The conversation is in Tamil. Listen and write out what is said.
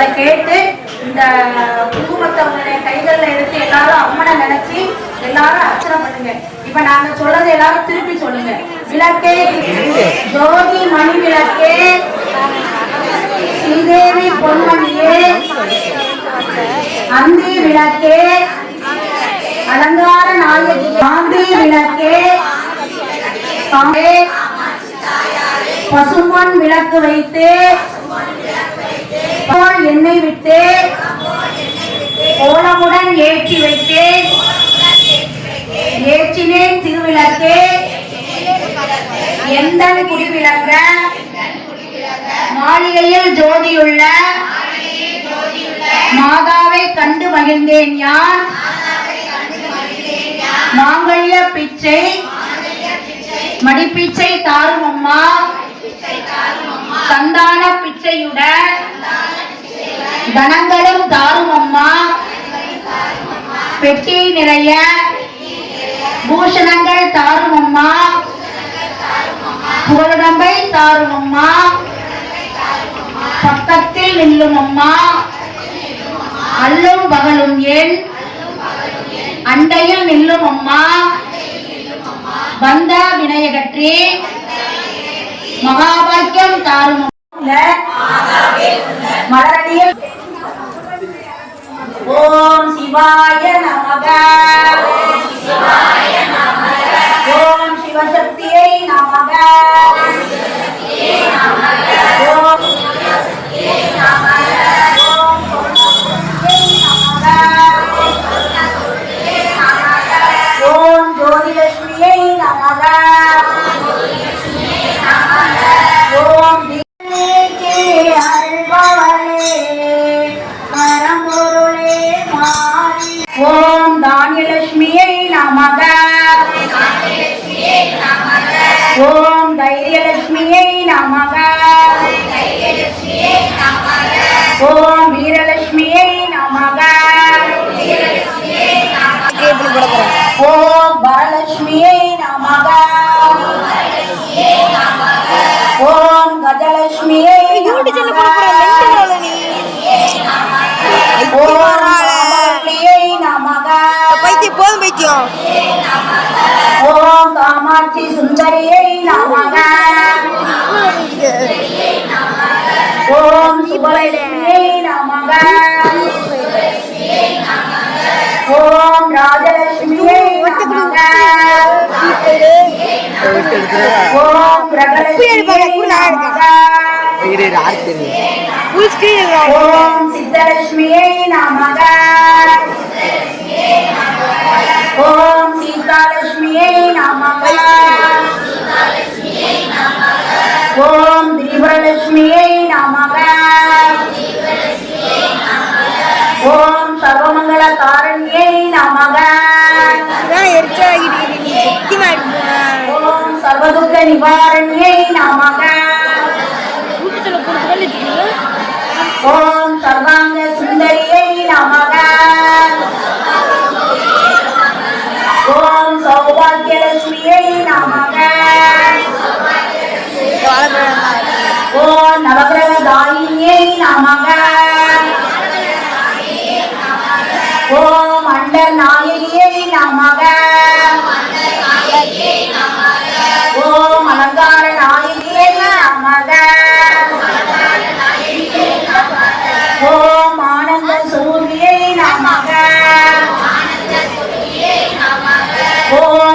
அதை கேட்டு இந்த குங்குமத்தை உங்களுடைய கைகளில் எடுத்து எல்லாரும் அம்மனை நினைச்சு எல்லாரும் அர்ச்சனை பண்ணுங்க. இப்ப நாங்க சொல்றதை எல்லாரும் திருப்பி சொல்லுங்க. விளக்கே ஜோதி மணி விளக்கே ஸ்ரீதேவி பொன்மணியே அந்தி விளக்கே அலங்கார நாயகி காந்தி விளக்கே பசும்பொன் விளக்கு வைத்து எண்ணெய் விட்டு கோலமுடன் ஏற்றி வைத்து ஏற்றினேன் திருவிளக்கே எந்தன் குடிவிளக்க மாளிகையில் ஜோதியுள்ள மாதாவை கண்டு மகிழ்ந்தேன் யான் மாங்கல்ய பிச்சை மடிப்பிச்சை தாரும் அம்மா சந்தான பிச்சையுட தனங்களும் தாரும் அம்மா பெட்டி நிறைய பூஷணங்கள் தாரும் அம்மா புகழுடம்பை தாரும் அம்மா பக்கத்தில் நில்லும் அம்மா அல்லும் பகலும் என் அண்டையில் நில்லும் அம்மா வந்த வினயகற்றி மகாபாக்கியம் தாரும் மலரடியில் ஓம் சிவாய நமக ஓம் சிவசக்தியை நமக ஓம் ஓம் ஜோதிலட்சுமியை நமக ஓம் ஓம் தானியலட்சுமியை நமக ஓம் தைரியலட்சுமியை நமக ஓம் வீரலட்சுமியை நமக ஓம் வரலட்சுமியை நமக ஓம் கஜலட்சுமியை ஓம் காமாட்சி சுந்தரியை நமக ஓம் சுபலட்சுமியை நமக ஓம் ராஜலட்சுமியை நமக ஓம் கிரகலட்சுமியை நமக ஓம் சித்தலட்சுமியை நமக ஓம் சீதாலட்சுமியை நமக ஓம் திரிபுரலட்சுமியை நமக ஓம் சர்வமங்கள காரண்யை நமக ஓம் சர்வதுக்க நிவாரண்யை நமக ஓம் சர்வாங்க சுந்தரியை நமக ஓம் சௌபாகியலட்சுமியை நமக ஓம் நவகிரக தாயினியை நமக ஓம் அண்ட நாயகியை நமக ஓம் அலங்கார நாயகியை நமக ஓம் ஆனந்த சூரியை நமக ஓம்